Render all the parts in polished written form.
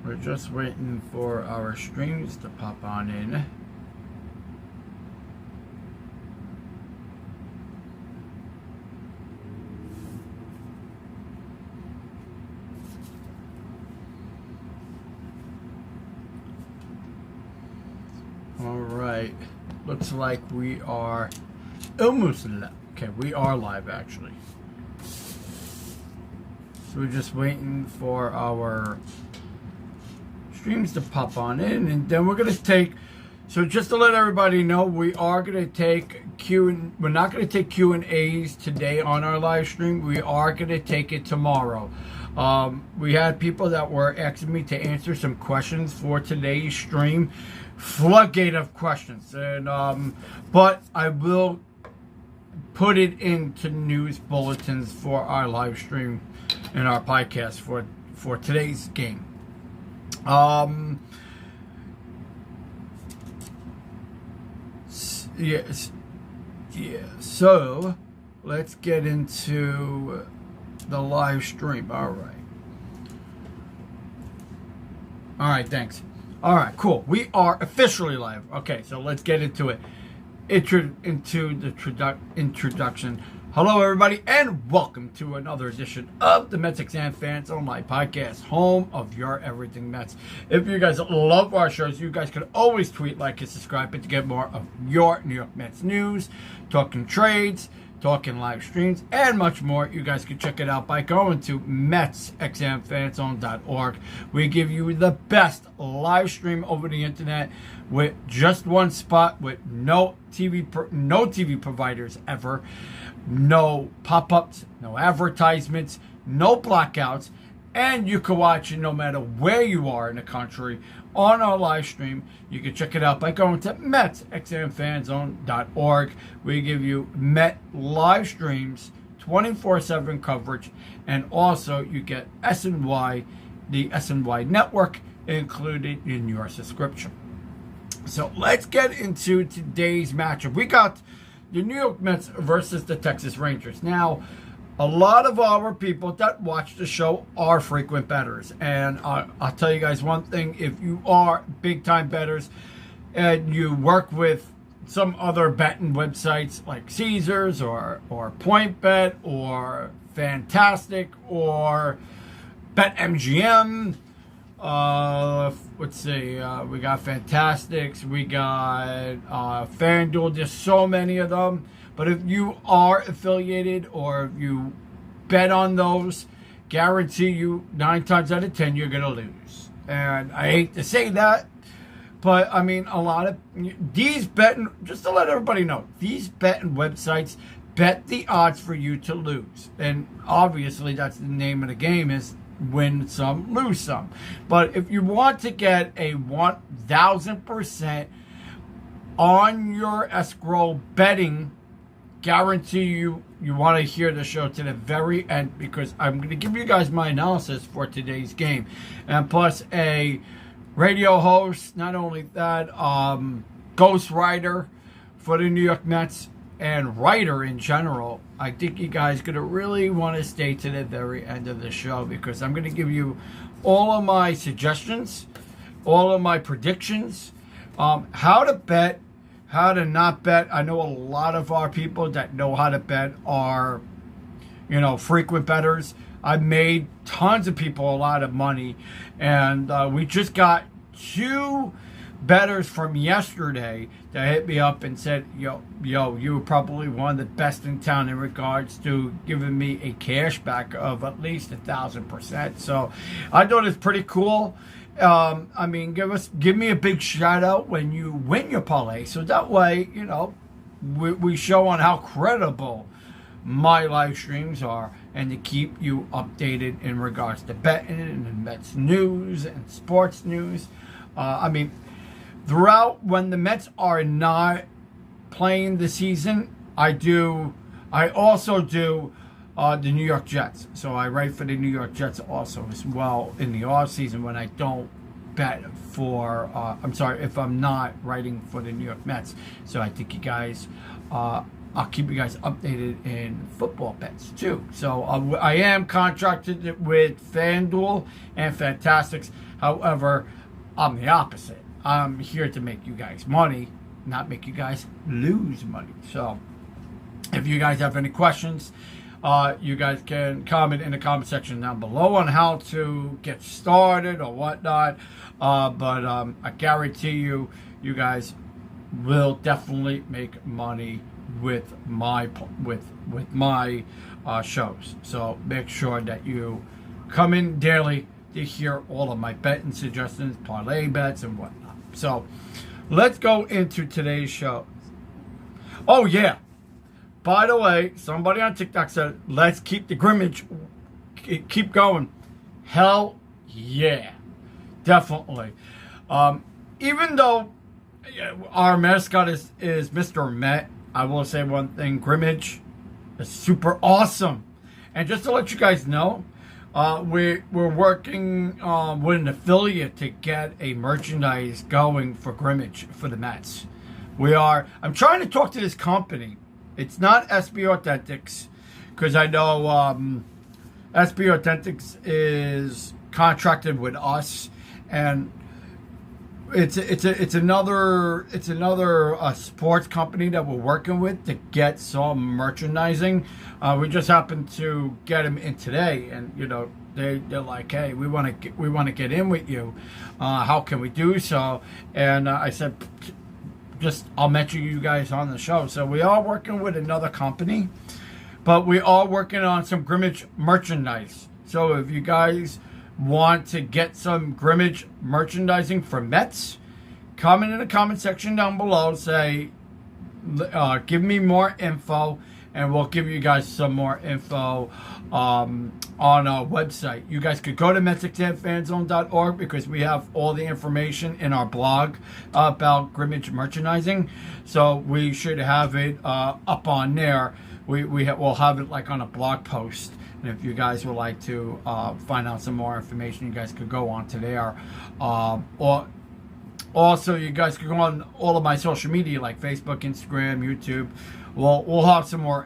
We're just waiting for our streams to pop on in. All right, looks like we are almost live. Okay, we are live actually. So we're just waiting for our streams to pop on in, and then we're gonna take. So just to let everybody know, we are gonna take we're not gonna take Q&As today on our live stream. We are gonna take it tomorrow. We had people that were asking me to answer some questions for today's stream, floodgate of questions, and but I will put it into news bulletins for our live stream and our podcast for today's game. Yes, yeah. So let's get into the live stream. All right, thanks. All right, cool. We are officially live. Okay, so let's get into it. Into the introduction. Hello, everybody, and welcome to another edition of the MetsXMFanZone, my podcast, home of your everything Mets. If you guys love our shows, you guys can always tweet, like, and subscribe to get more of your New York Mets news, talking trades, talking live streams, and much more. You guys can check it out by going to MetsXMFanZone.org. We give you the best live stream over the internet with just one spot, with no TV providers ever, no pop-ups, no advertisements, no blackouts, and you can watch it no matter where you are in the country on our live stream. You can check it out by going to MetsXMFanZone.org. We give you Met live streams, 24/7 coverage, and also you get SNY, the SNY network, included in your subscription. So let's get into today's matchup. We got the New York Mets versus the Texas Rangers. Now, a lot of our people that watch the show are frequent bettors. And I'll tell you guys one thing. If you are big-time bettors and you work with some other betting websites like Caesars or PointBet or Fantastic or BetMGM, let's see, we got Fantastics, we got FanDuel. There's so many of them. But if you are affiliated or if you bet on those, guarantee you 9 times out of 10 you're going to lose. And I hate to say that, but I mean, a lot of these betting, just to let everybody know, these betting websites bet the odds for you to lose. And obviously that's the name of the game, is win some, lose some. But if you want to get a 1,000% on your escrow betting, guarantee you want to hear the show to the very end, because I'm going to give you guys my analysis for today's game, and plus a radio host. Not only that, ghostwriter for the New York Mets and writer in general. I think you guys are going to really want to stay to the very end of the show, because I'm going to give you all of my suggestions, all of my predictions, how to bet, how to not bet. I know a lot of our people that know how to bet are, frequent bettors. I've made tons of people a lot of money, and we just got 2 bettors from yesterday that hit me up and said, yo, you were probably one of the best in town in regards to giving me a cash back of at least 1,000%. So I thought it's pretty cool. I mean, give me a big shout out when you win your parlay, so that way, we show on how credible my live streams are, and to keep you updated in regards to betting and Mets news and sports news. I mean, throughout when the Mets are not playing the season, I also do the New York Jets. So I write for the New York Jets also as well in the off season when I don't bet for, if I'm not writing for the New York Mets. So I think you guys I'll keep you guys updated in football bets too. So I am contracted with FanDuel and Fantastics. However, I'm the opposite. I'm here to make you guys money, not make you guys lose money. So if you guys have any questions, you guys can comment in the comment section down below on how to get started or whatnot. But I guarantee you guys will definitely make money with my shows. So make sure that you come in daily to hear all of my betting suggestions, parlay bets, and whatnot. So let's go into today's show. Oh yeah, by the way, somebody on TikTok said, let's keep the Grimmage, keep going. Hell yeah, definitely. Even though our mascot is Mr. Met, I will say one thing, Grimmage is super awesome. And just to let you guys know, we're working with an affiliate to get a merchandise going for Grimmage for the Mets. I'm trying to talk to this company. It's not SB Authentics, because I know SB Authentics is contracted with us, and it's another sports company that we're working with to get some merchandising. We just happened to get them in today, and they're like, hey, we want to get in with you. How can we do so? And I said, I'll mention you guys on the show. So we are working with another company, but we are working on some Grimmage merchandise. So if you guys want to get some Grimmage merchandising for Mets, comment in the comment section down below. Say, give me more info, and we'll give you guys some more info on our website. You guys could go to MetsXMFanZone.org, because we have all the information in our blog about Grimmage merchandising. So we should have it up on there. We'll have it like on a blog post. And if you guys would like to find out some more information, you guys could go on to there. Or also, you guys could go on all of my social media, like Facebook, Instagram, YouTube. We'll have some more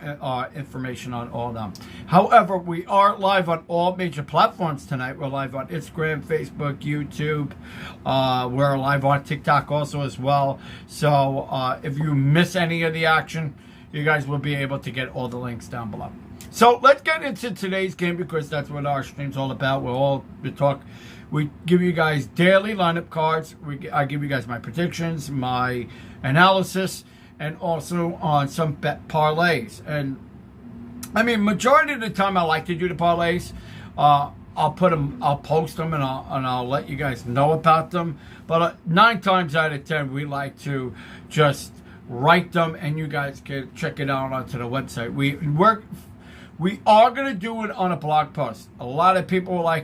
information on all of them. However, we are live on all major platforms tonight. We're live on Instagram, Facebook, YouTube. We're live on TikTok also as well. So if you miss any of the action, you guys will be able to get all the links down below. So let's get into today's game, because that's what our stream's all about. We give you guys daily lineup cards. I give you guys my predictions, my analysis, and also on some bet parlays. And I mean, majority of the time I like to do the parlays. I'll post them, and I'll let you guys know about them. But 9 times out of 10, we like to just write them, and you guys can check it out onto the website. We are going to do it on a blog post. A lot of people are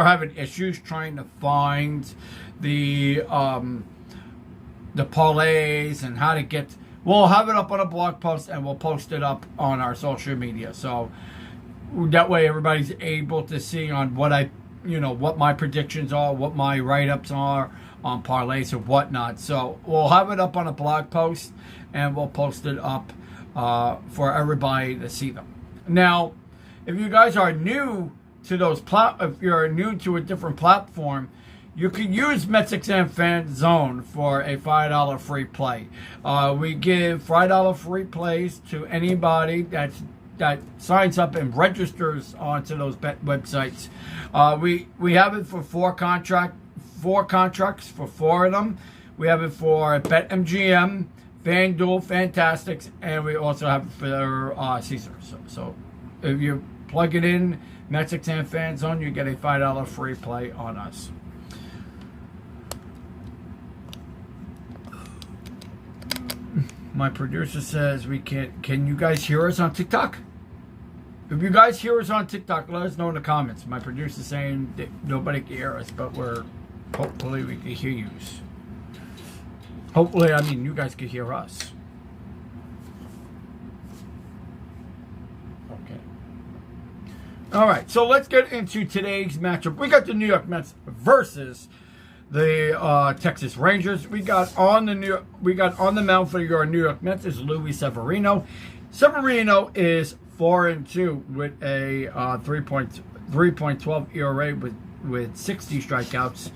having issues trying to find the parlays and how to get. We'll have it up on a blog post, and we'll post it up on our social media. So that way everybody's able to see on what my predictions are, what my write-ups are on parlays and whatnot. So we'll have it up on a blog post, and we'll post it up for everybody to see them. Now, if you guys are new to if you're new to a different platform, you can use MetsXMFanZone for a $5 free play. We give $5 free plays to anybody that signs up and registers onto those bet websites. We have it for 4 contracts for 4 of them. We have it for BetMGM, FanDuel, Fantastics, and we also have it for Caesar. So if you plug it in, MetsXMFanZone, you get a $5 free play on us. My producer says we can't. Can you guys hear us on TikTok? If you guys hear us on TikTok, let us know in the comments. My producer's saying that nobody can hear us, but hopefully we can hear you. Hopefully, I mean, you guys can hear us. Okay. All right, so let's get into today's matchup. We got the New York Mets versus the Texas Rangers. We got on the mound for your New York Mets is Luis Severino. Severino is 4-2 with a 3.12 ERA with 60 strikeouts.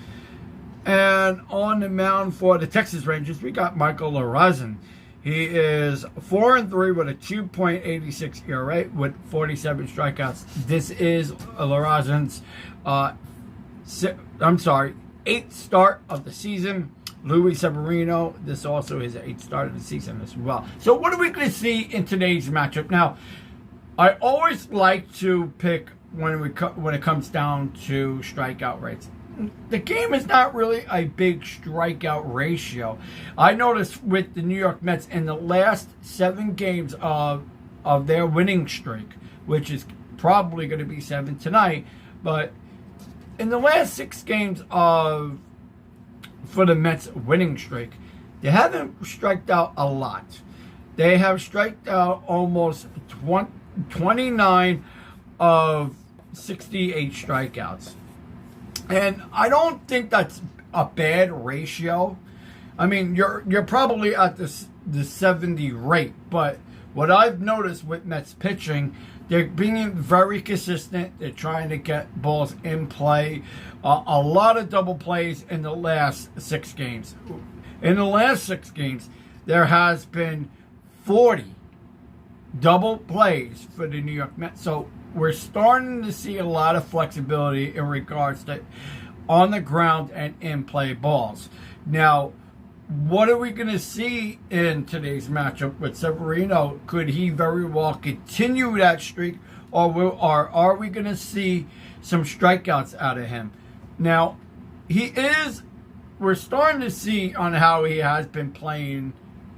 And on the mound for the Texas Rangers, we got Michael Lorenzen. He is 4-3 with a 2.86 ERA with 47 strikeouts. This is Lorenzen's 8th start of the season. Luis Severino, this also is 8th start of the season as well. So what are we going to see in today's matchup? Now, I always like to pick when it comes down to strikeout rates. The game is not really a big strikeout ratio. I noticed with the New York Mets in the last 7 games of their winning streak, which is probably going to be 7 tonight, but in the last 6 games for the Mets winning streak, they haven't striked out a lot. They have striked out almost 29 of 68 strikeouts. And I don't think that's a bad ratio. I mean, you're probably at the 70 rate, but what I've noticed with Mets pitching, they're being very consistent. They're trying to get balls in play. A lot of double plays in the last 6 games. In the last 6 games, there has been 40 double plays for the New York Mets. So we're starting to see a lot of flexibility in regards to on the ground and in play balls. Now, what are we going to see in today's matchup with Severino? Could he very well continue that streak, or are we going to see some strikeouts out of him? Now, we're starting to see on how he has been playing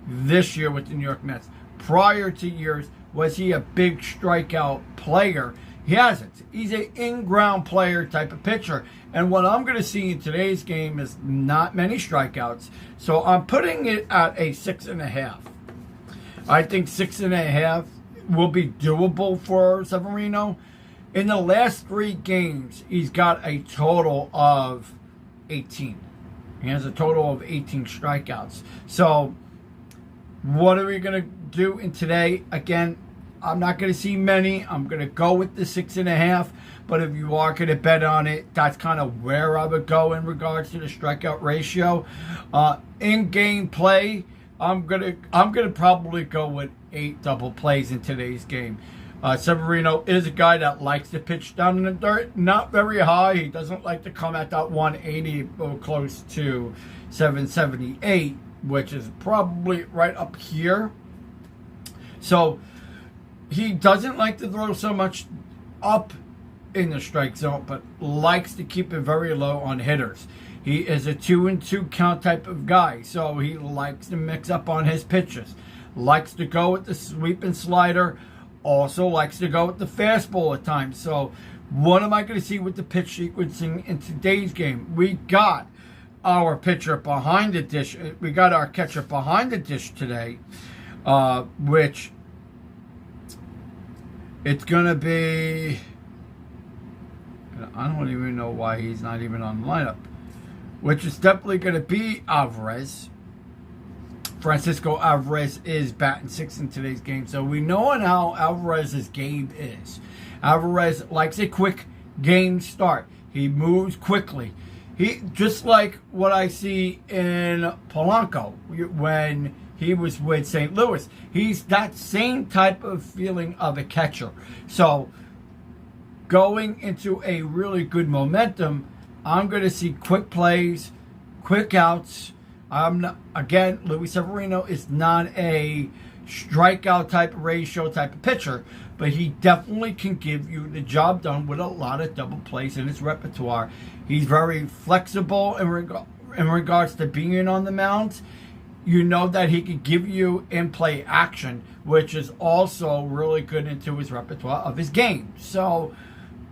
this year with the New York Mets. Prior to years, was he a big strikeout player? He hasn't. He's an in-ground player type of pitcher. And what I'm going to see in today's game is not many strikeouts. So I'm putting it at a 6.5. I think 6.5 will be doable for Severino. In the last 3 games, he's got a total of 18. He has a total of 18 strikeouts. So what are we going to do in today? Again, I'm not going to see many. I'm going to go with the 6.5. But if you are going to bet on it, that's kind of where I would go in regards to the strikeout ratio. In-game play, I'm gonna probably go with 8 double plays in today's game. Severino is a guy that likes to pitch down in the dirt, not very high. He doesn't like to come at that 180 or close to 778, which is probably right up here. So he doesn't like to throw so much up in the strike zone, but likes to keep it very low on hitters. He is a 2-2 count type of guy, so he likes to mix up on his pitches. Likes to go with the sweep and slider. Also likes to go with the fastball at times. So what am I going to see with the pitch sequencing in today's game? We got our pitcher behind the dish. We got our catcher behind the dish today, which it's going to be... I don't even know why he's not even on the lineup. Which is definitely going to be Alvarez. Francisco Alvarez is batting 6th in today's game. So we know how Alvarez's game is. Alvarez likes a quick game start. He moves quickly. He just like what I see in Polanco when he was with St. Louis. He's that same type of feeling of a catcher. So going into a really good momentum, I'm going to see quick plays, quick outs. Luis Severino is not a strikeout type ratio type of pitcher, but he definitely can give you the job done with a lot of double plays in his repertoire. He's very flexible in regards to being on the mound. You know that he could give you in-play action, which is also really good into his repertoire of his game. So,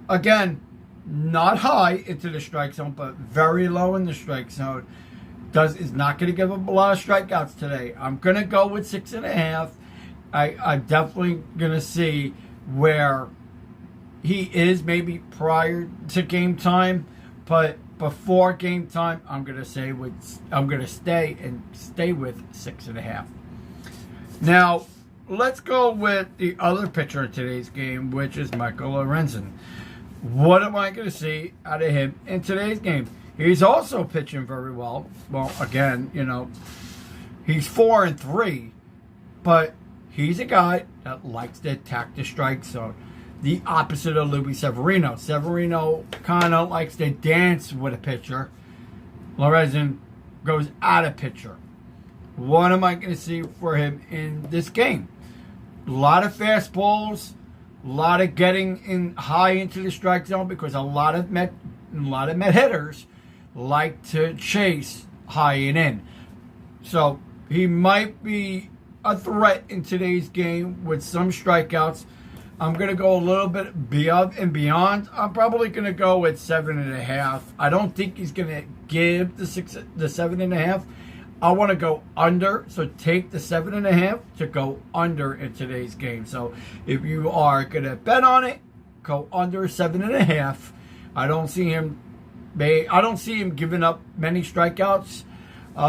again, not high into the strike zone, but very low in the strike zone. Is not going to give him a lot of strikeouts today. I'm going to go with 6.5. I'm definitely going to see where he is maybe prior to game time, but before game time, I'm gonna stay with 6.5. Now, let's go with the other pitcher in today's game, which is Michael Lorenzen. What am I going to see out of him in today's game? He's also pitching very well. Well, again, he's 4-3, but he's a guy that likes to attack the strike zone. The opposite of Luis Severino. Severino kind of likes to dance with a pitcher. Lorenzen goes at a pitcher. What am I going to see for him in this game? A lot of fastballs, a lot of getting in high into the strike zone, because a lot of Met hitters like to chase high and in. So he might be a threat in today's game with some strikeouts. I'm going to go a little bit above and beyond. I'm probably going to go with 7.5. I don't think he's going to give the 7.5. I want to go under, so take the 7.5 to go under in today's game. So if you are going to bet on it, go under 7.5. I don't see him giving up many strikeouts,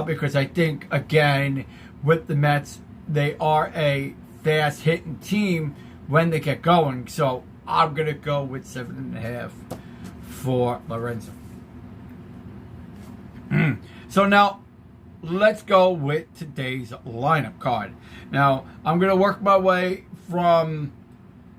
because I think, again, with the Mets, they are a fast hitting team when they get going. So I'm going to go with 7.5 for Lorenzo. So now, let's go with today's lineup card. Now, I'm going to work my way from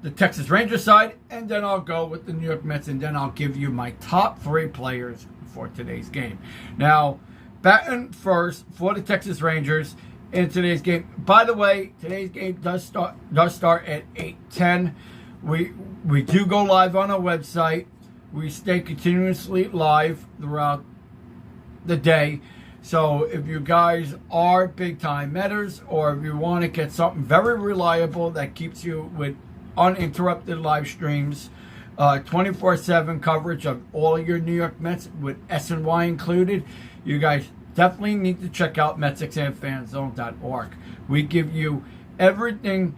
the Texas Rangers side, and then I'll go with the New York Mets, and then I'll give you my top 3 players for today's game. Now, batting first for the Texas Rangers in today's game. By the way, today's game does start at 8:10. We do go live on our website. We stay continuously live throughout the day. So if you guys are big-time Metters, or if you want to get something very reliable that keeps you with uninterrupted live streams, 24/7 coverage of all your New York Mets with SNY included, you guys definitely need to check out MetsXMFanZone.org. We give you everything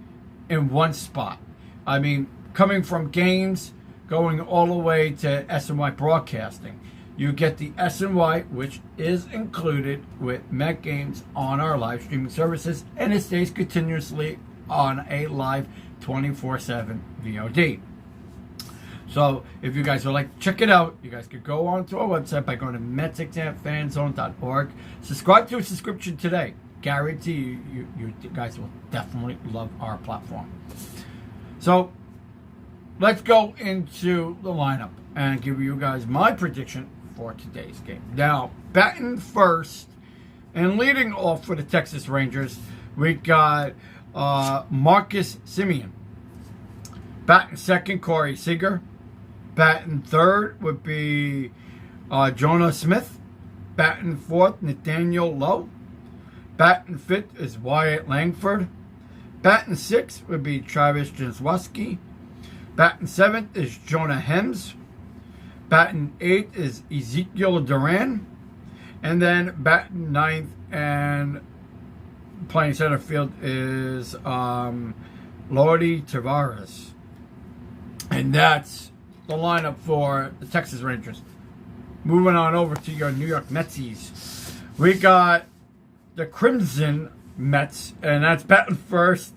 in one spot. I mean, coming from games, going all the way to SNY broadcasting. You get the SNY, which is included with Met games on our live streaming services, and it stays continuously on a live 24/7 VOD. So if you guys would like to check it out, you guys could go on to our website by going to MetsXMFanZone.org. Subscribe to a subscription today. Guarantee you guys will definitely love our platform. So let's go into the lineup and give you guys my prediction for today's game. Now, batting first and leading off for the Texas Rangers, we got Marcus Semien. Batting second, Corey Seager. Batting third would be Jonah Smith. Batting fourth, Nathaniel Lowe. Batting fifth is Wyatt Langford. Batting sixth would be Travis Jankowski. Batting seventh is Jonah Hems. Batting eighth is Ezekiel Duran. And then batting ninth and playing center field is Lordy Tavares. And that's the lineup for the Texas Rangers. Moving on over to your New York Metsies. We got the Crimson Mets, and that's batting first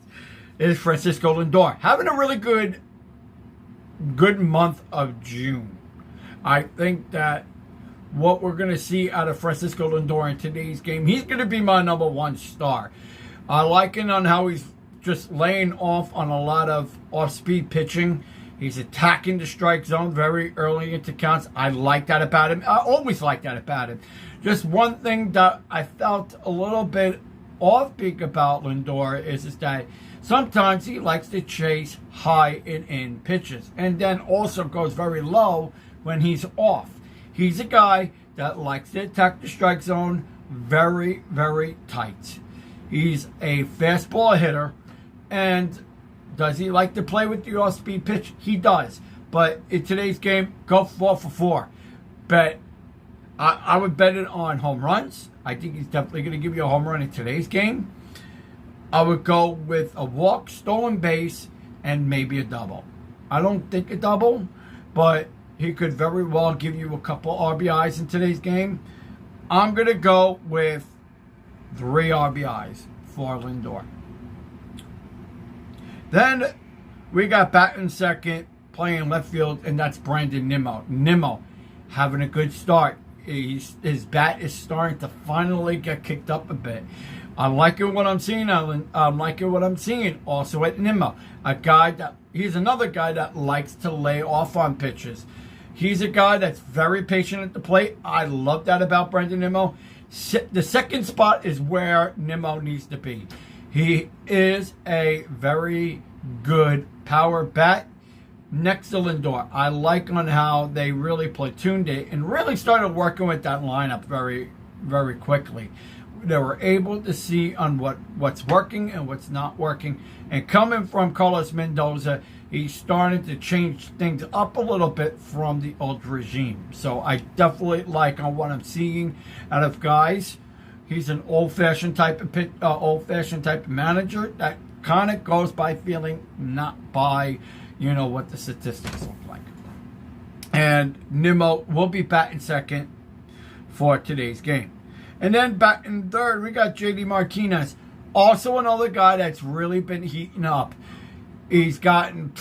is Francisco Lindor. Having a really good month of June. I think that what we're going to see out of Francisco Lindor in today's game, he's going to be my number 1 star. I like it on how he's just laying off on a lot of off-speed pitching. He's attacking the strike zone very early into counts. I like that about him. I always like that about him. Just one thing that I felt a little bit offbeat about Lindor is that sometimes he likes to chase high and in pitches, and then also goes very low when he's off. He's a guy that likes to attack the strike zone very, very tight. He's a fastball hitter, and does he like to play with the off-speed pitch? He does. But in today's game, go 4 for 4. Bet. I would bet it on home runs. I think he's definitely going to give you a home run in today's game. I would go with a walk, stolen base, and maybe a double. I don't think a double, but he could very well give you a couple RBIs in today's game. I'm going to go with 3 RBIs for Lindor. Then we got batting second, playing left field, and that's Brandon Nimmo. Nimmo having a good start. His bat is starting to finally get kicked up a bit. I'm liking what I'm seeing, Alan. I'm liking what I'm seeing also at Nimmo. He's another guy that likes to lay off on pitches. He's a guy that's very patient at the plate. I love that about Brandon Nimmo. The second spot is where Nimmo needs to be. He is a very good power bat next to Lindor. I like on how they really platooned it and really started working with that lineup very, very quickly. They were able to see on what's working and what's not working. And coming from Carlos Mendoza, he's starting to change things up a little bit from the old regime. So I definitely like on what I'm seeing out of guys. He's an old-fashioned type of manager that kind of goes by feeling, not by what the statistics look like. And Nimmo will be batting second for today's game. And then batting third, we got JD Martinez. Also another guy that's really been heating up. He's gotten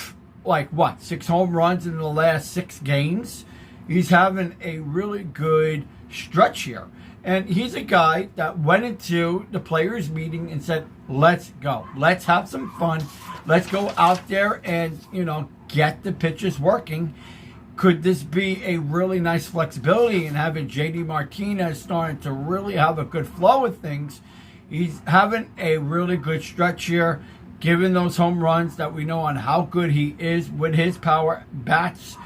6 home runs in the last 6 games. He's having a really good stretch here. And he's a guy that went into the players' meeting and said, let's go. Let's have some fun. Let's go out there and, get the pitches working. Could this be a really nice flexibility in having JD Martinez starting to really have a good flow of things? He's having a really good stretch here, given those home runs that we know on how good he is with his power bats.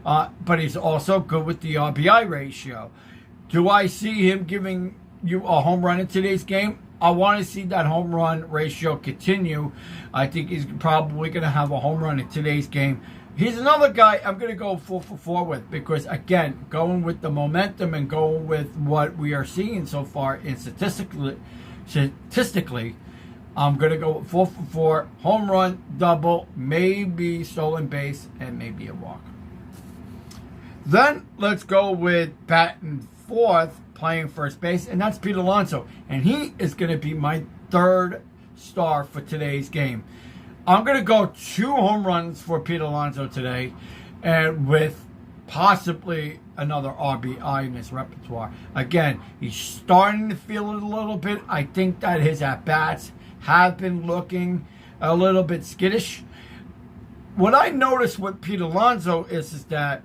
But he's also good with the RBI ratio. Do I see him giving you a home run in today's game? I want to see that home run ratio continue. I think he's probably going to have a home run in today's game. He's another guy I'm going to go 4 for 4 with because, again, going with the momentum and going with what we are seeing so far in statistically, I'm going to go 4 for 4, home run, double, maybe stolen base, and maybe a walk. Then let's go with batting fourth, playing first base, and that's Pete Alonso. And he is going to be my third star for today's game. I'm going to go 2 home runs for Pete Alonso today, and with possibly another RBI in his repertoire. Again, he's starting to feel it a little bit. I think that his at-bats have been looking a little bit skittish. What I noticed with Pete Alonso is that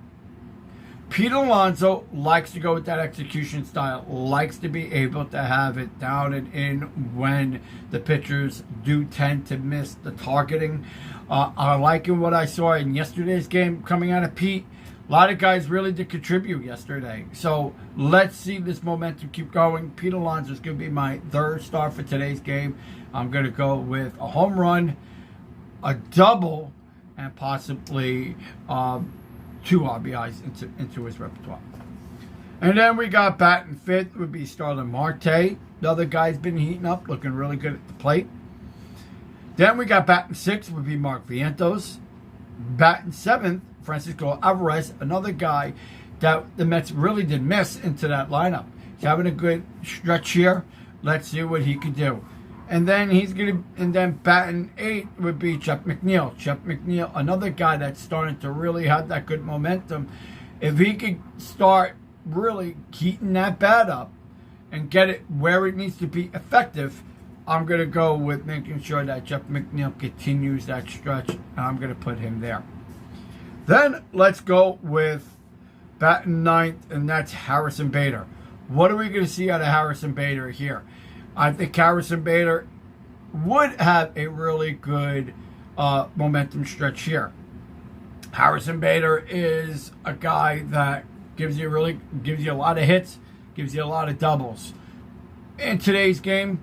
Pete Alonso likes to go with that execution style, likes to be able to have it down and in when the pitchers do tend to miss the targeting. I like what I saw in yesterday's game coming out of Pete. A lot of guys really did contribute yesterday. So let's see this momentum keep going. Pete Alonso is going to be my third star for today's game. I'm going to go with a home run, a double, and possibly 2 RBIs into his repertoire. And then we got batting fifth would be Starling Marte. The other guy's been heating up, looking really good at the plate. Then we got batting sixth would be Mark Vientos. Batting seventh, Francisco Alvarez, another guy that the Mets really did miss into that lineup. He's having a good stretch here. Let's see what he can do. And then batting eight would be Jeff McNeil. Jeff McNeil, another guy that's starting to really have that good momentum. If he could start really heating that bat up and get it where it needs to be effective, I'm going to go with making sure that Jeff McNeil continues that stretch, and I'm going to put him there. Then let's go with batting ninth, and that's Harrison Bader. What are we going to see out of Harrison Bader here? I think Harrison Bader would have a really good momentum stretch here. Harrison Bader is a guy that gives you a lot of hits, gives you a lot of doubles. In today's game,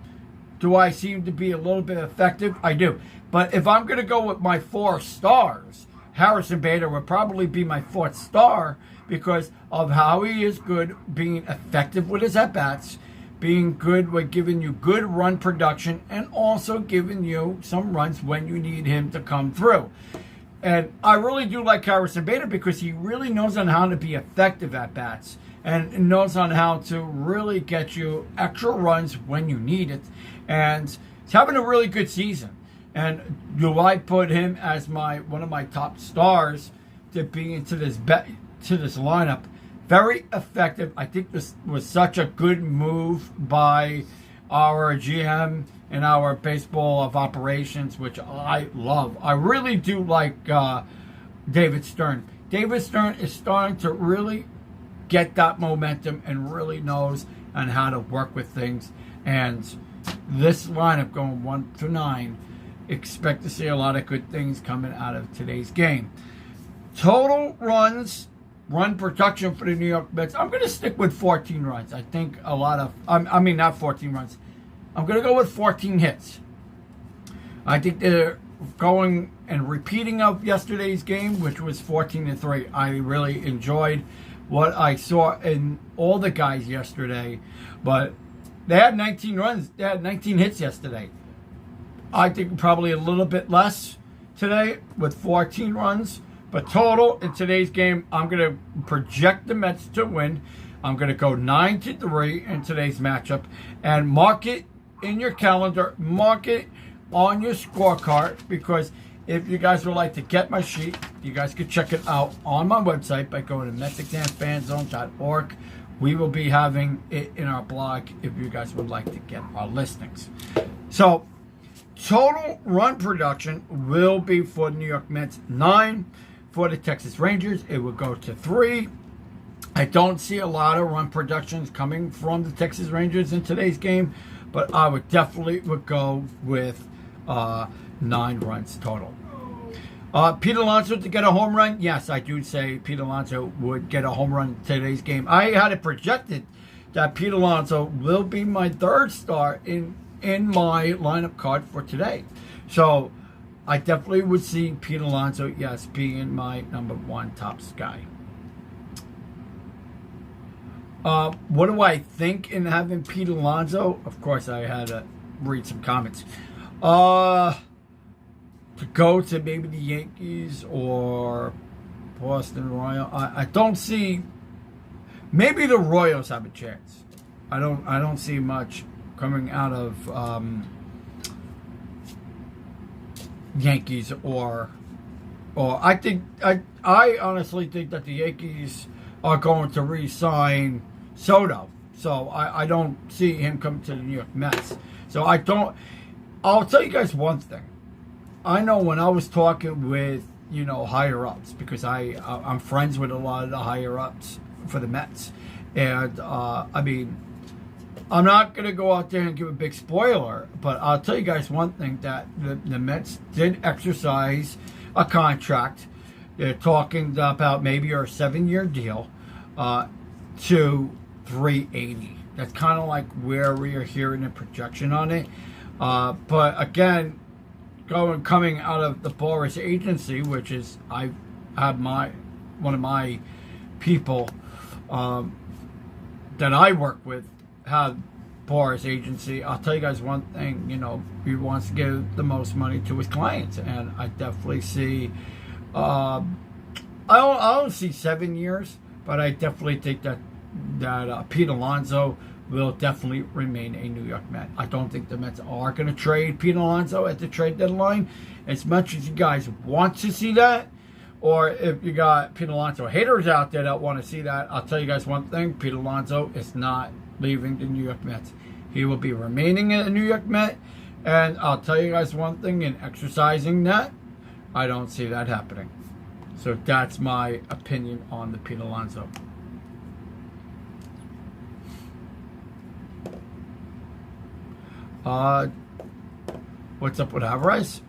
do I seem to be a little bit effective? I do. But if I'm going to go with my 4 stars, Harrison Bader would probably be my 4th star because of how he is good being effective with his at-bats, being good with giving you good run production, and also giving you some runs when you need him to come through. And I really do like Harrison Bader because he really knows on how to be effective at bats and knows on how to really get you extra runs when you need it. And he's having a really good season. And do I put him as one of my top stars to be into this lineup? Very effective. I think this was such a good move by our GM and our baseball of operations, which I love. I really do like David Stern. David Stern is starting to really get that momentum and really knows on how to work with things. And this lineup going 1 to 9, expect to see a lot of good things coming out of today's game. Total run production for the New York Mets, I'm going to stick with 14 runs. I think a lot of, not 14 runs. I'm going to go with 14 hits. I think they're going and repeating of yesterday's game, which was 14-3. I really enjoyed what I saw in all the guys yesterday. But they had 19 runs. They had 19 hits yesterday. I think probably a little bit less today with 14 runs. But total in today's game, I'm going to project the Mets to win. I'm going to go 9-3 in today's matchup. And mark it in your calendar. Mark it on your scorecard. Because if you guys would like to get my sheet, you guys can check it out on my website by going to MetsXMFanZone.org. We will be having it in our blog if you guys would like to get our listings. So, total run production will be for the New York Mets 9. For the Texas Rangers, it will go to 3. I don't see a lot of run productions coming from the Texas Rangers in today's game, but I would definitely go with 9 runs total. Pete Alonso to get a home run? Yes, I do say Pete Alonso would get a home run in today's game. I had it projected that Pete Alonso will be my third star in my lineup card for today. So I definitely would see Pete Alonso, yes, being my number 1 top guy. What do I think in having Pete Alonso? Of course, I had to read some comments. To go to maybe the Yankees or Boston Royals. I don't see. Maybe the Royals have a chance. I don't see much coming out of Yankees or I think I honestly think that the Yankees are going to re-sign Soto. So I don't see him come to the New York Mets. So I'll tell you guys one thing. I know when I was talking with, higher ups, because I'm friends with a lot of the higher ups for the Mets. And I'm not going to go out there and give a big spoiler, but I'll tell you guys one thing, that the Mets did exercise a contract. They're talking about maybe a 7-year deal to $380. That's kind of like where we are hearing a projection on it. But again, coming out of the Boris agency, which is I have one of my people that I work with have Boris agency. I'll tell you guys one thing, he wants to give the most money to his clients, and I definitely see I don't see 7 years, but I definitely think that Pete Alonso will definitely remain a New York Met. I don't think the Mets are going to trade Pete Alonso at the trade deadline. As much as you guys want to see that, or if you got Pete Alonso haters out there that want to see that, I'll tell you guys one thing. Pete Alonso is not leaving the New York Mets. He will be remaining in the New York Met. And I'll tell you guys one thing, in exercising that, I don't see that happening. So that's my opinion on the Pete Alonso. What's up with Alvarez?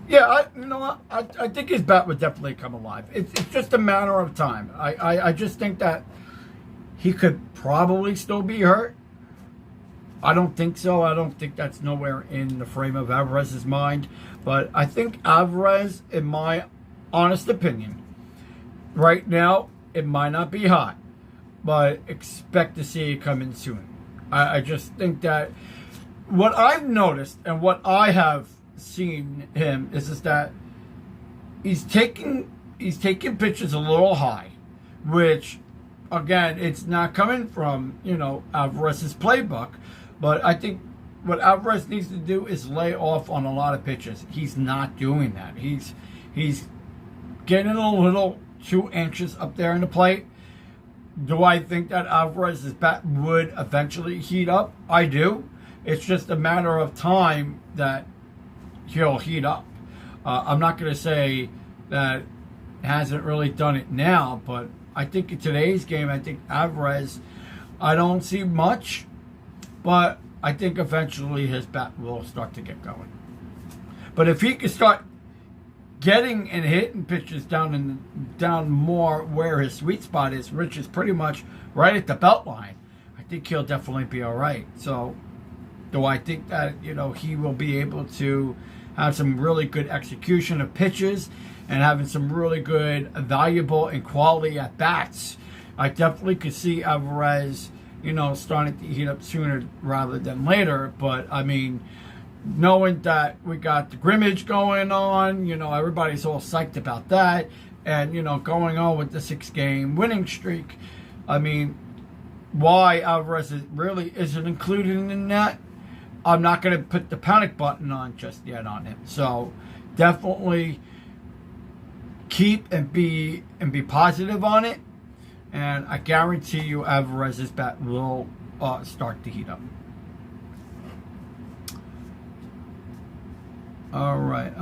Yeah, I think his bat would definitely come alive. It's just a matter of time. I just think that he could probably still be hurt. I don't think so. I don't think that's nowhere in the frame of Alvarez's mind. But I think Alvarez, in my honest opinion, right now, it might not be hot, but expect to see it coming soon. I just think that what I've noticed and what I have seen him is that he's taking pitches a little high, which again, it's not coming from, Alvarez's playbook, but I think what Alvarez needs to do is lay off on a lot of pitches. He's not doing that. He's getting a little too anxious up there in the plate. Do I think that Alvarez's bat would eventually heat up? I do. It's just a matter of time that he'll heat up. I'm not going to say that hasn't really done it now, but I think in today's game, I think Alvarez, I don't see much, but I think eventually his bat will start to get going. But if he can start getting and hitting pitches down more where his sweet spot is, which is pretty much right at the belt line, I think he'll definitely be all right. So do I think that, he will be able to have some really good execution of pitches and having some really good, valuable, and quality at-bats? I definitely could see Alvarez, starting to heat up sooner rather than later. But, I mean, knowing that we got the Grimmage going on, everybody's all psyched about that. And, going on with the 6-game winning streak. I mean, why Alvarez really isn't included in that, I'm not going to put the panic button on just yet on him. So, definitely keep and be positive on it, and I guarantee you Alvarez's bat will start to heat up. All right.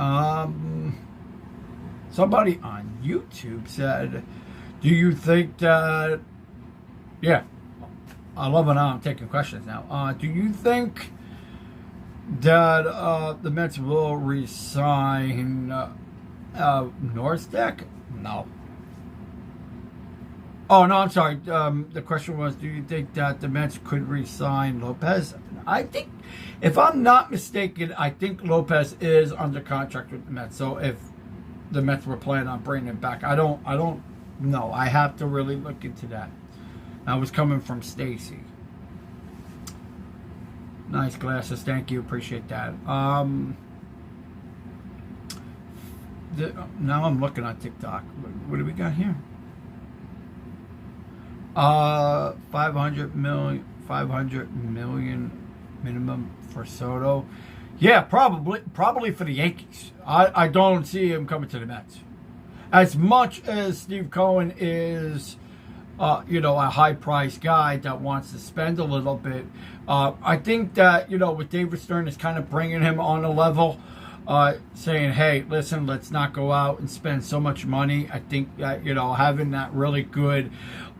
Somebody on YouTube said, do you think that, yeah, I love it now, I'm taking questions now. Do you think that the Mets will re-sign Northdeck? No. Oh, no, I'm sorry. The question was, do you think that the Mets could re-sign Lopez? I think, if I'm not mistaken, I think Lopez is under contract with the Mets. So if the Mets were planning on bringing him back, I don't know. I have to really look into that. That was coming from Stacy. Nice glasses. Thank you. Appreciate that. Now I'm looking on TikTok. What do we got here? 500 million minimum for Soto. Yeah, probably for the Yankees. I don't see him coming to the Mets. As much as Steve Cohen is, a high-priced guy that wants to spend a little bit, I think that, with David Stern is kind of bringing him on a level, saying, hey, listen, let's not go out and spend so much money. I think that, having that really good,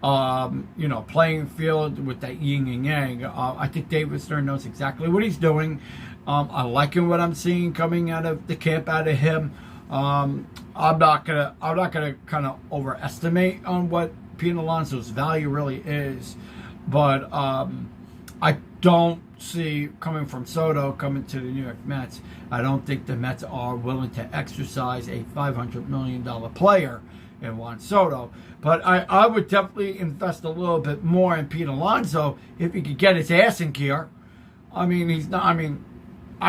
playing field with that yin and yang, I think David Stern knows exactly what he's doing. I liking what I'm seeing coming out of the camp out of him. I'm not gonna kind of overestimate on what Pete Alonso's value really is, but I don't see coming from Soto coming to the New York Mets. I don't think the Mets are willing to exercise a $500 million player in Juan Soto. But I would definitely invest a little bit more in Pete Alonso if he could get his ass in gear. I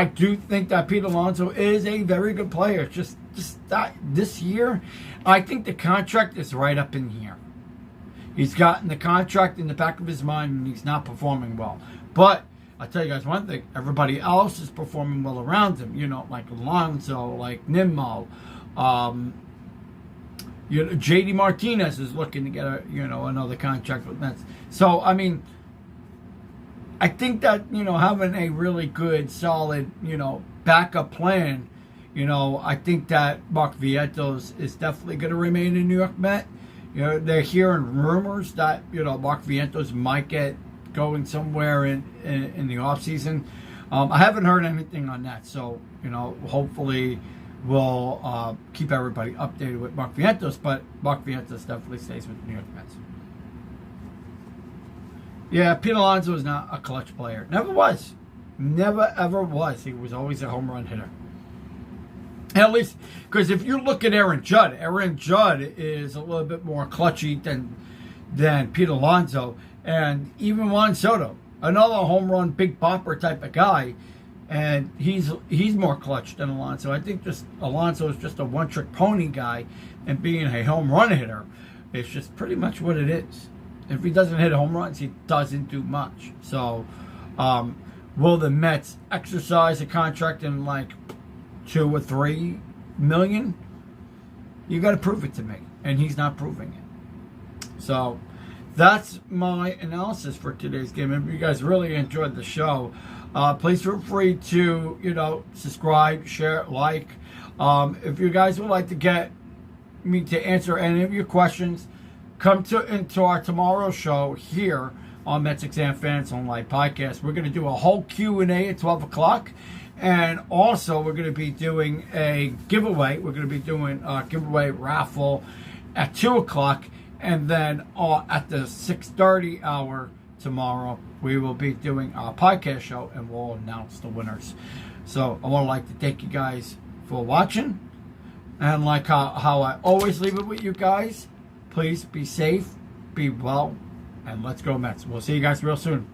do think that Pete Alonso is a very good player. Just that this year, I think the contract is right up in here. He's gotten the contract in the back of his mind and he's not performing well. But I'll tell you guys one thing, everybody else is performing well around him, like Alonso, like Nimmo. JD Martinez is looking to get another contract with Mets. So, I think that, having a really good, solid, backup plan, I think that Mark Vientos is definitely going to remain a New York Met. They're hearing rumors that, Mark Vientos might get going somewhere in the offseason. I haven't heard anything on that. So, hopefully we'll keep everybody updated with Mark Vientos. But Mark Vientos definitely stays with the New York Mets. Yeah, Pete Alonso is not a clutch player. Never was. Never, ever was. He was always a home run hitter. At least, because if you look at Aaron Judd is a little bit more clutchy than Pete Alonso. And even Juan Soto. another home run, big bopper type of guy, and he's more clutch than Alonso. I think just Alonso is just a one-trick pony guy, and being a home run hitter, it's just pretty much what it is. If he doesn't hit home runs, he doesn't do much. So, will the Mets exercise a contract in like $2 or $3 million? You got to prove it to me, and he's not proving it. So that's my analysis for today's game. If you guys really enjoyed the show, please feel free to subscribe, share, like. If you guys would like to get me to answer any of your questions, come into our tomorrow show here on MetsXMFanZone Live Podcast. We're going to do a whole Q&A at 12 o'clock. And also, we're going to be doing a giveaway. We're going to be doing a giveaway raffle at 2 o'clock. And then at the 6:30 hour tomorrow, we will be doing our podcast show, and we'll announce the winners. So I want to like to thank you guys for watching. And like how I always leave it with you guys, please be safe, be well, and let's go Mets. We'll see you guys real soon.